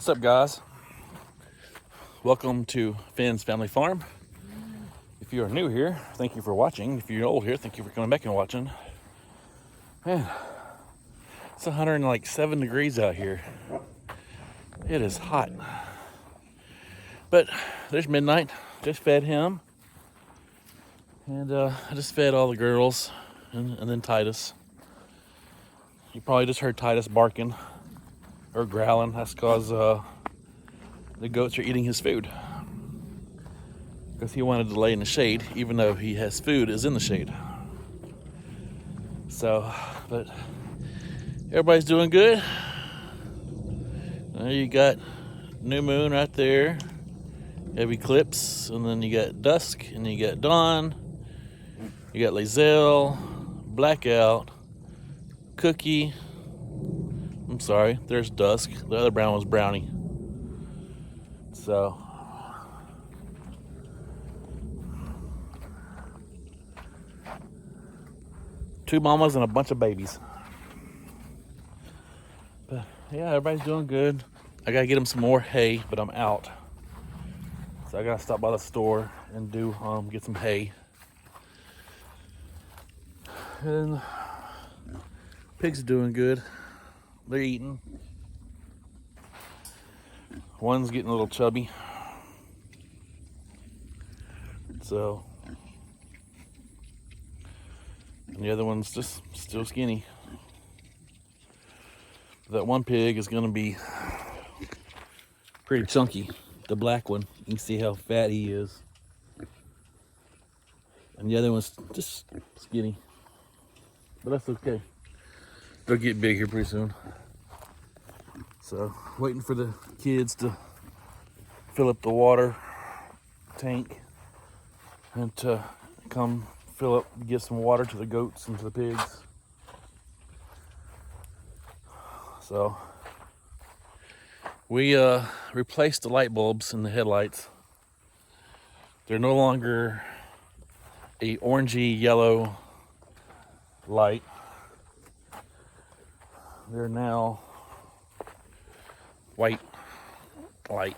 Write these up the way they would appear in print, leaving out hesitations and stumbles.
What's up, guys? Welcome to Finn's Family Farm. If you are new here, thank you for watching. If you're old here, thank you for coming back and watching. Man, it's 107 degrees out here. It is hot. But there's Midnight. Just fed him. And I just fed all the girls and then Titus. You probably just heard Titus barking or growling. That's because the goats are eating his food. Because he wanted to lay in the shade, even though he has food is in the shade. So, but everybody's doing good. You got new moon right there. You have eclipse, and then you got dusk, and you got dawn. You got Lazelle, blackout, cookie. I'm sorry, there's dusk. The other brown one's brownie. So, two mamas and a bunch of babies. But yeah, everybody's doing good. I gotta get them some more hay, but I'm out. So I gotta stop by the store and get some hay. And pigs are doing good. They're eating. One's getting a little chubby. So, and the other one's just still skinny. That one pig is gonna be pretty chunky. The black one, you can see how fat he is. And the other one's just skinny. But that's okay. They'll get big here pretty soon. So, waiting for the kids to fill up the water tank and to come fill up, get some water to the goats and to the pigs. So, we replaced the light bulbs in the headlights. They're no longer a orangey yellow light. They're now white light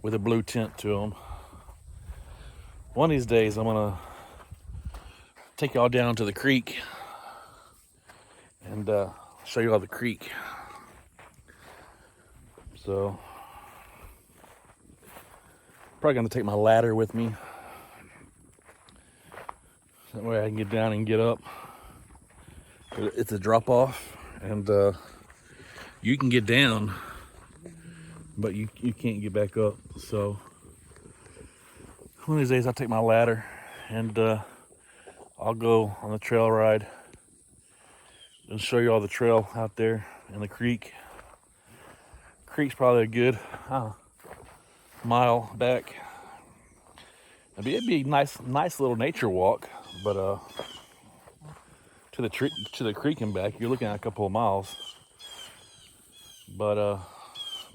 with a blue tint to them. One of these days I'm gonna take y'all down to the creek and show you all the creek. So probably gonna take my ladder with me. That way I can get down and get up. It's a drop off, and you can get down, but you can't get back up. So one of these days I'll take my ladder and I'll go on the trail ride and show you all the trail out there in the creek. Creek's probably a good mile back. It'd be a nice little nature walk, but to the creek and back, you're looking at a couple of miles. But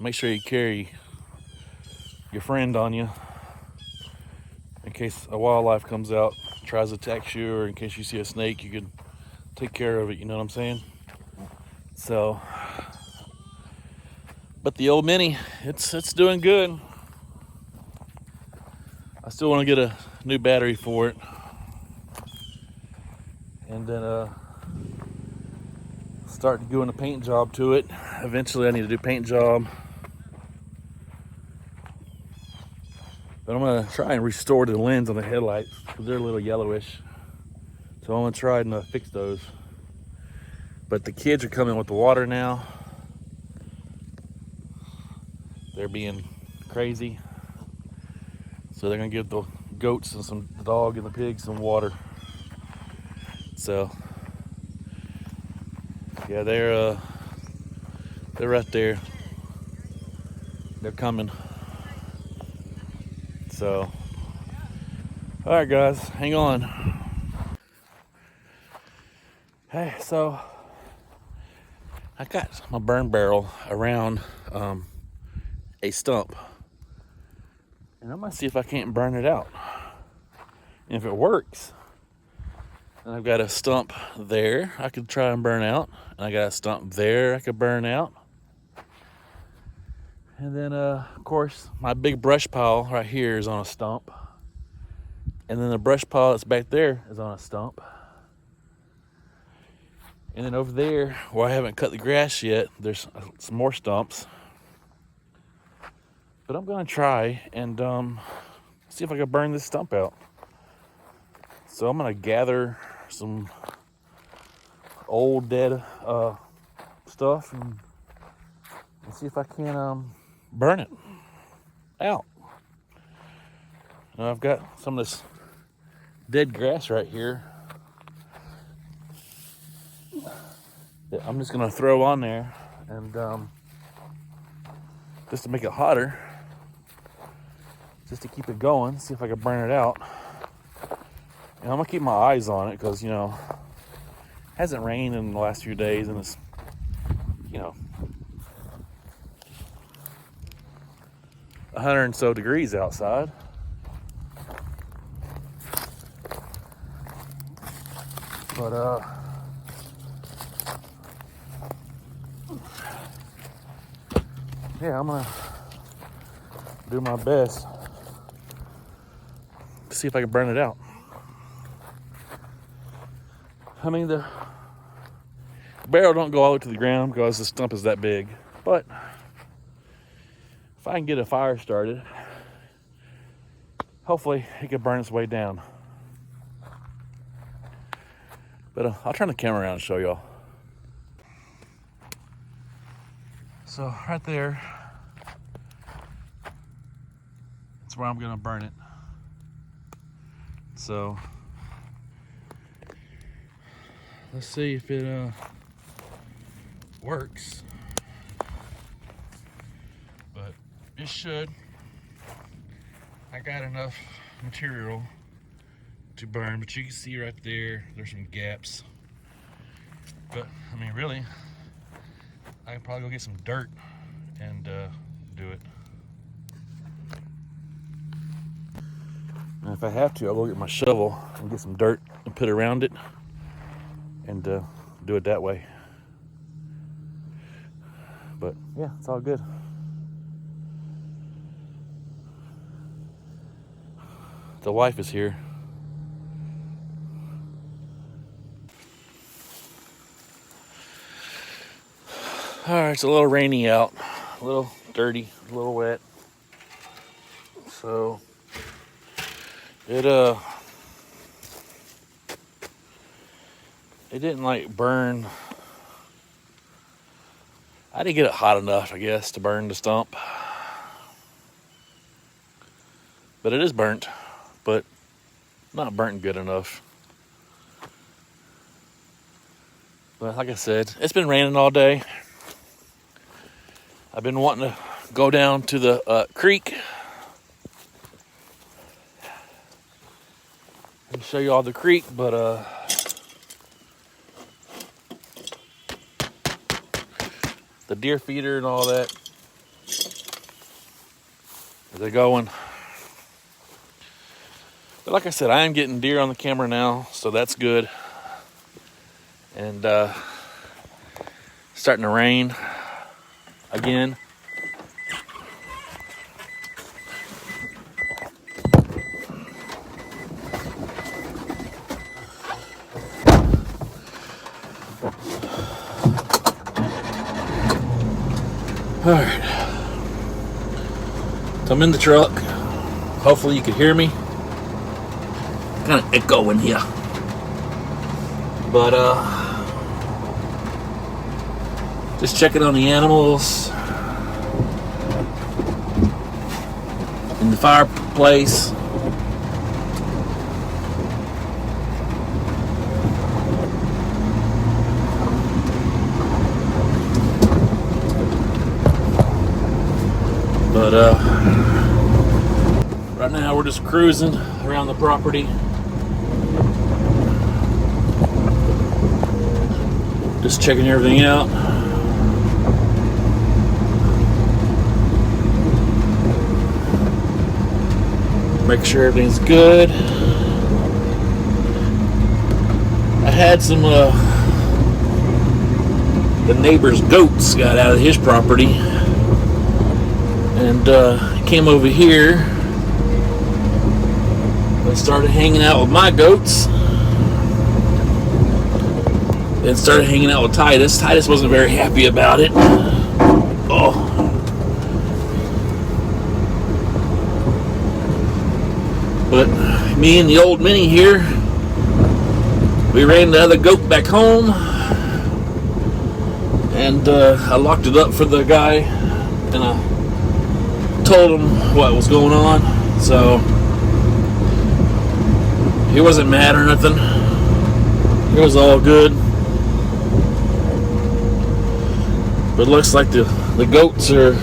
make sure you carry your friend on you in case a wildlife comes out, tries to attack you, or in case you see a snake, you can take care of it. You know what I'm saying? So, but the old Mini, it's doing good. I still want to get a new battery for it. And then start doing a paint job to it. Eventually I need to do paint job. But I'm gonna try and restore the lens on the headlights because they're a little yellowish. So I'm gonna try and fix those. But the kids are coming with the water now. They're being crazy. So they're gonna give the goats and the dog and the pigs some water. So yeah, they're right there. They're coming. So, all right, guys, hang on. Hey, so I got my burn barrel around a stump, and I'm gonna see if I can't burn it out. And if it works, And I've got a stump there I could try and burn out. And I got a stump there I could burn out. And then, of course, my big brush pile right here is on a stump. And then the brush pile that's back there is on a stump. And then over there, where I haven't cut the grass yet, there's some more stumps. But I'm going to try and see if I can burn this stump out. So I'm going to gather some old dead stuff and see if I can burn it out. Now I've got some of this dead grass right here that I'm just going to throw on there and just to make it hotter, just to keep it going, see if I can burn it out. And I'm going to keep my eyes on it because, you know, it hasn't rained in the last few days and it's, you know, 100 and so degrees outside. But yeah, I'm gonna do my best to see if I can burn it out. I mean, the barrel don't go all the way to the ground because the stump is that big, but if I can get a fire started, hopefully it can burn its way down. But I'll turn the camera around and show y'all. So right there, that's where I'm gonna burn it. So let's see if it works. But it should. I got enough material to burn, but you can see right there, there's some gaps. But I mean, really, I can probably go get some dirt and do it. And if I have to, I'll go get my shovel and get some dirt and put around it and do it that way. But yeah, it's all good. The wife is here. All right, it's a little rainy out, a little dirty, a little wet. So it didn't like burn. I didn't get it hot enough, I guess, to burn the stump. But it is burnt, but not burnt good enough. But like I said, it's been raining all day. I've been wanting to go down to the creek and show you all the creek, but the deer feeder and all that, they're going. But like I said, I am getting deer on the camera now, so that's good. And starting to rain again. All right, so I'm in the truck. Hopefully you can hear me. Kind of echo in here, but just checking on the animals in the fireplace. But right now we're just cruising around the property. Just checking everything out. Make sure everything's good. I had some the neighbor's goats got out of his property. and came over here and started hanging out with my goats. Then started hanging out with Titus. Titus wasn't very happy about it. Oh. But me and the old Minnie here, we ran the other goat back home, and I locked it up for the guy, and I told him what was going on. So he wasn't mad or nothing. It was all good. But it looks like the goats are,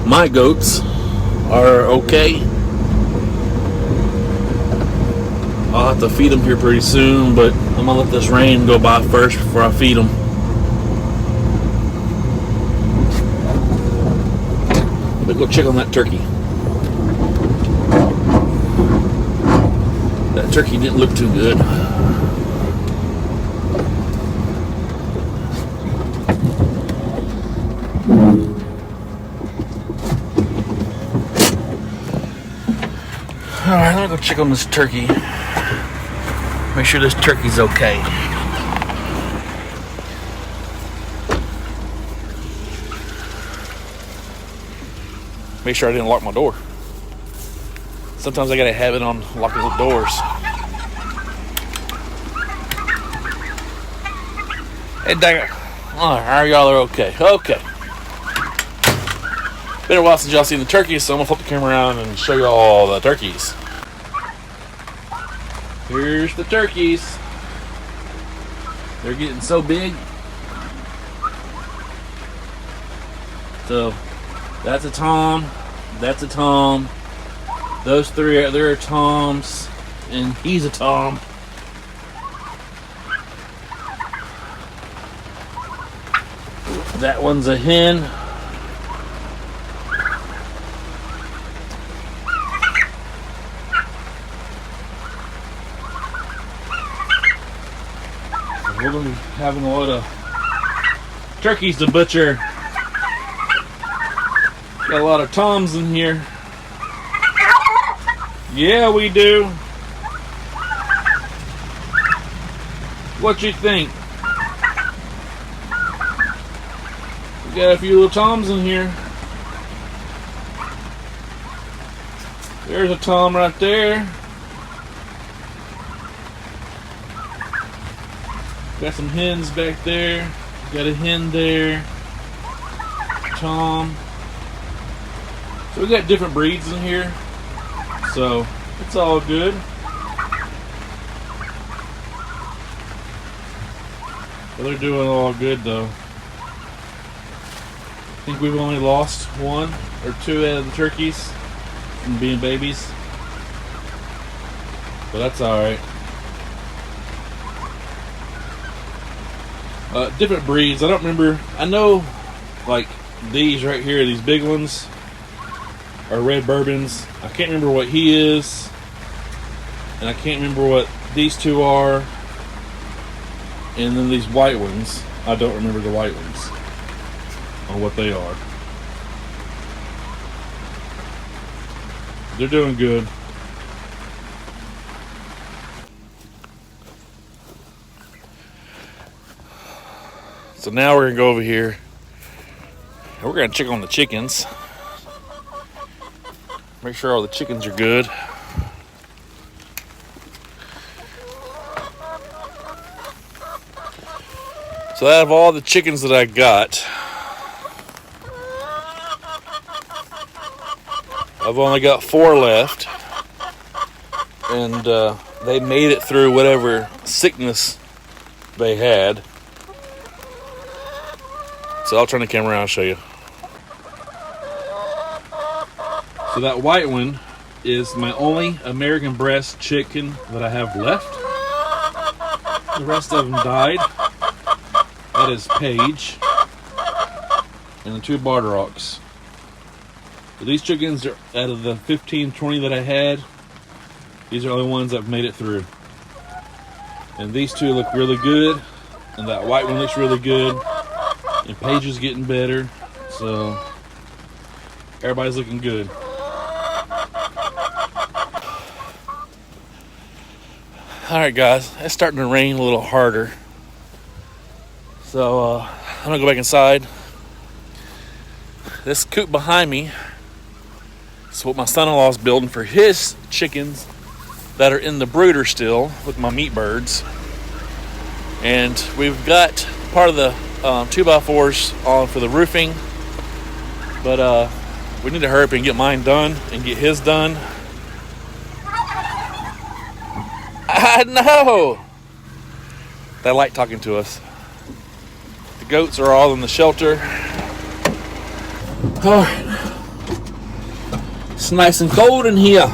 my goats are okay. I'll have to feed them here pretty soon, but I'm gonna let this rain go by first before I feed them. Let me go check on that turkey. That turkey didn't look too good. Alright, let me go check on this turkey. Make sure this turkey's okay. Make sure I didn't lock my door. Sometimes I gotta have it on locking the doors. Hey, dang it. Alright, y'all are okay. Okay. Been a while since y'all seen the turkeys, so I'm gonna flip the camera around and show you all the turkeys. Here's the turkeys. They're getting so big. So that's a tom, that's a tom, those three are toms, and he's a tom. That one's a hen. We're going to be having a lot of turkeys to butcher. Got a lot of toms in here. Yeah, we do. What you think? We got a few little toms in here. There's a tom right there. Got some hens back there. Got a hen there. Tom. So we got different breeds in here. So it's all good. But they're doing all good though. I think we've only lost one or two out of the turkeys from being babies. But that's alright. Different breeds. I don't remember. I know, like these right here, these big ones are red bourbons. I can't remember what he is, and I can't remember what these two are. And then these white ones, I don't remember the white ones on what they are. They're doing good. So now we're going to go over here and we're going to check on the chickens. Make sure all the chickens are good. So out of all the chickens that I got, I've only got 4 left. And they made it through whatever sickness they had. So I'll turn the camera around and show you. So that white one is my only American breast chicken that I have left. The rest of them died. That is Paige. And the 2 barter rocks. So these chickens are out of the 15, 20 that I had. These are the only ones that have made it through. And these 2 look really good. And that white one looks really good. And Paige is getting better. So Everybody's looking good. Alright guys, it's starting to rain a little harder. So I'm gonna go back inside. This coop behind me is what my son-in-law is building for his chickens that are in the brooder still with my meat birds. And we've got part of the 2x4s on for the roofing, but we need to hurry up and get mine done and get his done. I know! They like talking to us. The goats are all in the shelter. Alright. It's nice and cold in here.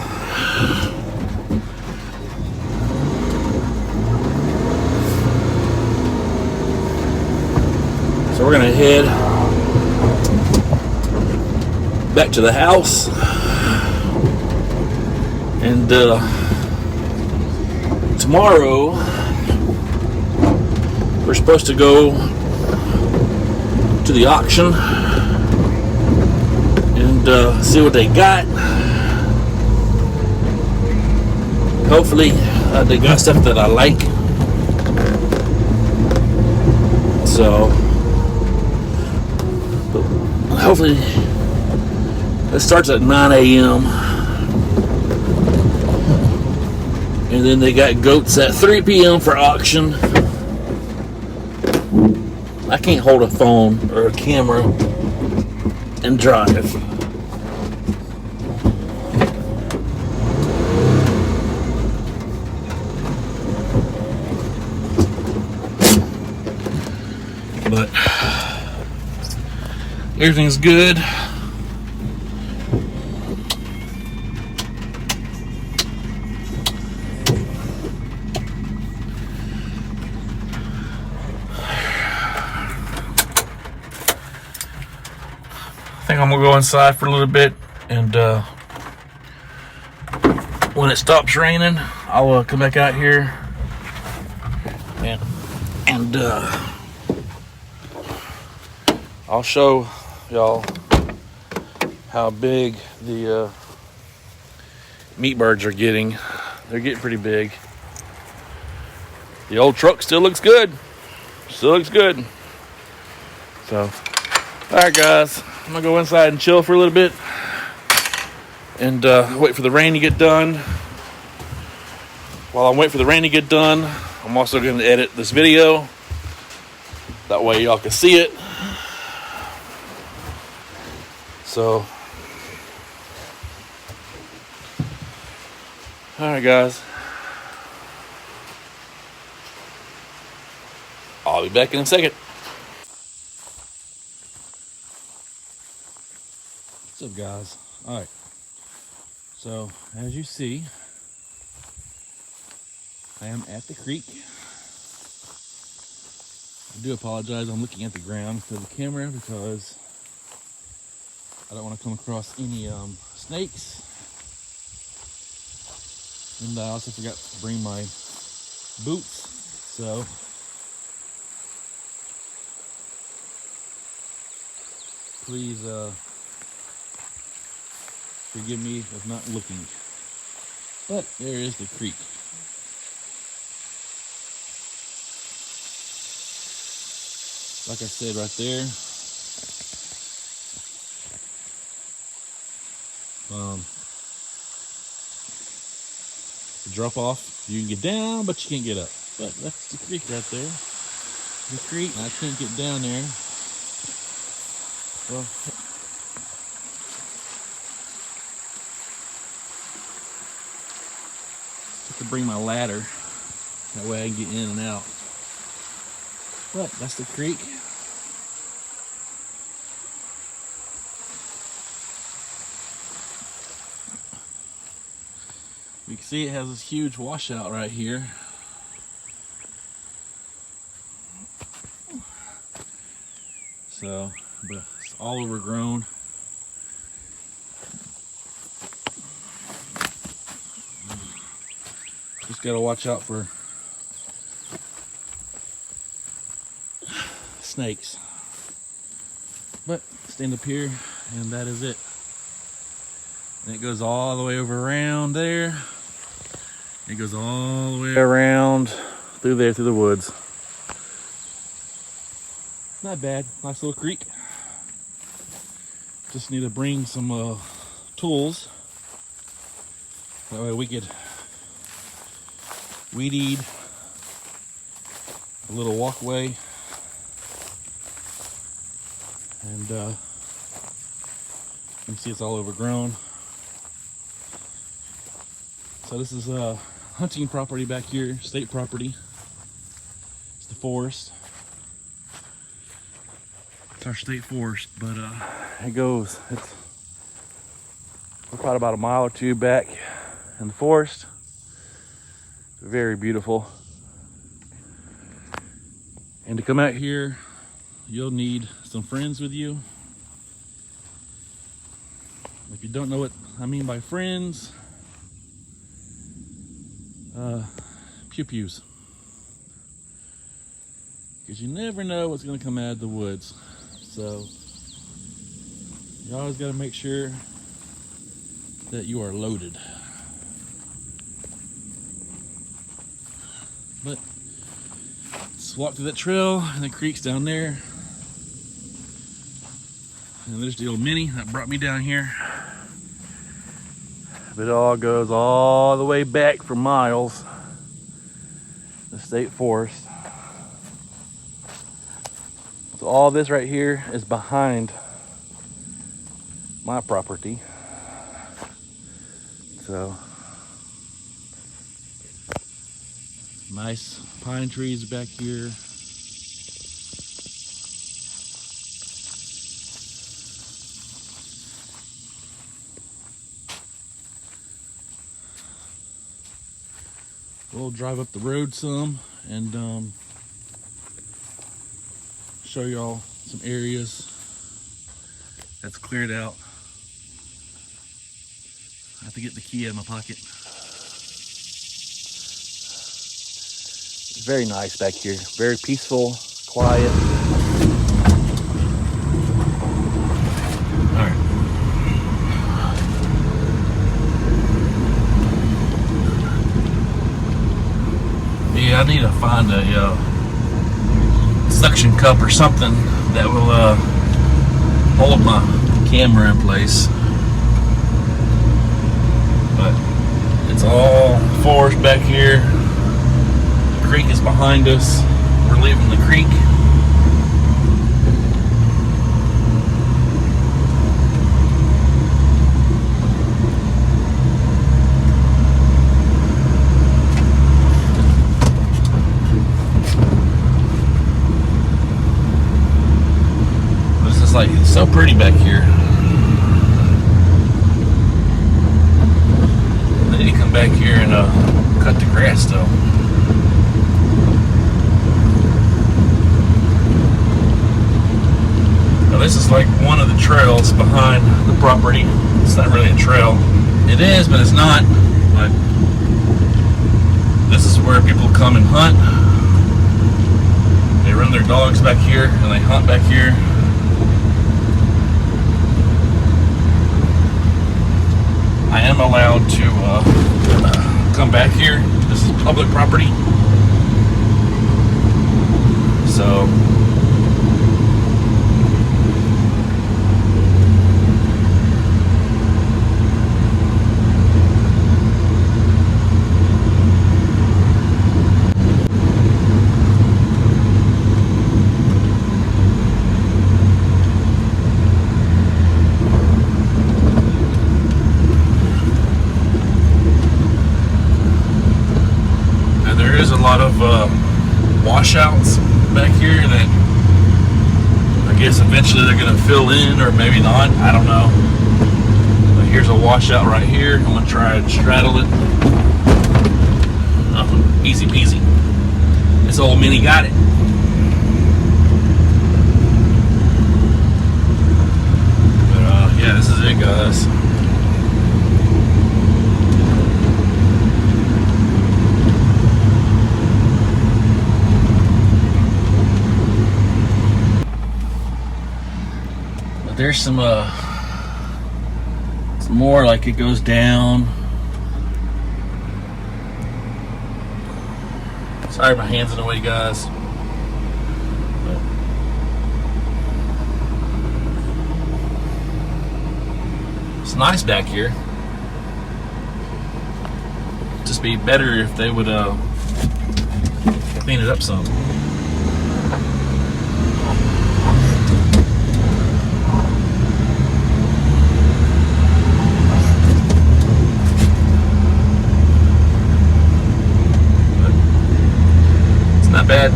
So we're gonna head back to the house. And tomorrow we're supposed to go to the auction and see what they got. Hopefully they got stuff that I like. So hopefully it starts at 9 a.m. and then they got goats at 3 p.m. for auction. I can't hold a phone or a camera and drive. But everything's good. I think I'm gonna go inside for a little bit, and when it stops raining, I'll come back out here and I'll show y'all how big the meat birds are getting. They're getting pretty big. The old truck still looks good. Still looks good. So, alright guys, I'm gonna go inside and chill for a little bit and wait for the rain to get done. While I'm waiting for the rain to get done, I'm also going to edit this video. That way y'all can see it. So, alright guys, I'll be back in a second. What's up guys? Alright, so as you see, I am at the creek. I do apologize, I'm looking at the ground for the camera because I don't want to come across any snakes. And I also forgot to bring my boots, so please forgive me of not looking. But there is the creek. Like I said right there, the drop off, you can get down, but you can't get up. But that's the creek right there. The creek, I can't get down there. Well, I have to bring my ladder. That way I can get in and out. But that's the creek. You can see it has this huge washout right here. So, but it's all overgrown. Just gotta watch out for snakes. But stand up here and that is it. And it goes all the way over around there. It goes all the way around through there, through the woods. Not bad. Nice little creek. Just need to bring some tools. That way we could weed eat a little walkway. And you can see it's all overgrown. So this is a hunting property back here, state property. It's the forest. It's our state forest, but we're probably about a mile or two back in the forest. Very beautiful. And to come out here, you'll need some friends with you. If you don't know what I mean by friends, pew-pews. Because you never know what's going to come out of the woods. So you always got to make sure that you are loaded. But let's walk through that trail, and the creek's down there. And there's the old Mini that brought me down here. But it all goes all the way back for miles. The state forest. So all this right here is behind my property. So nice pine trees back here. We'll drive up the road some and show y'all some areas that's cleared out. I have to get the key out of my pocket. It's very nice back here. Very peaceful, quiet. All right. Yeah, I need to find a suction cup or something that will hold my camera in place. But it's all forest back here. The creek is behind us. We're leaving the creek. Like, it's so pretty back here. They need to come back here and cut the grass though. Now this is like one of the trails behind the property. It's not really a trail. It is, but it's not. But this is where people come and hunt. They run their dogs back here and they hunt back here. I am allowed to come back here. This is public property. So washouts back here that I guess eventually they're going to fill in, or maybe not, I don't know. But here's a washout right here. I'm going to try and straddle it. Oh, easy peasy. This old Mini got it. But yeah, this is it, guys. There's some It's more like it goes down. Sorry, my hand's in the way, guys. But it's nice back here. Just be better if they would clean it up some. Not bad.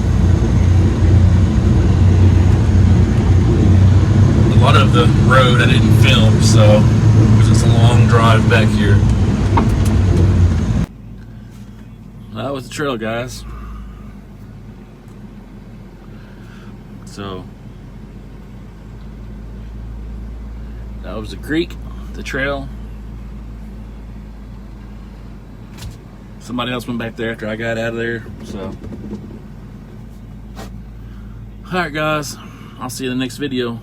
A lot of the road I didn't film, so because it's a long drive back here. That was the trail, guys. So that was the creek, the trail. Somebody else went back there after I got out of there, so. Alright guys, I'll see you in the next video.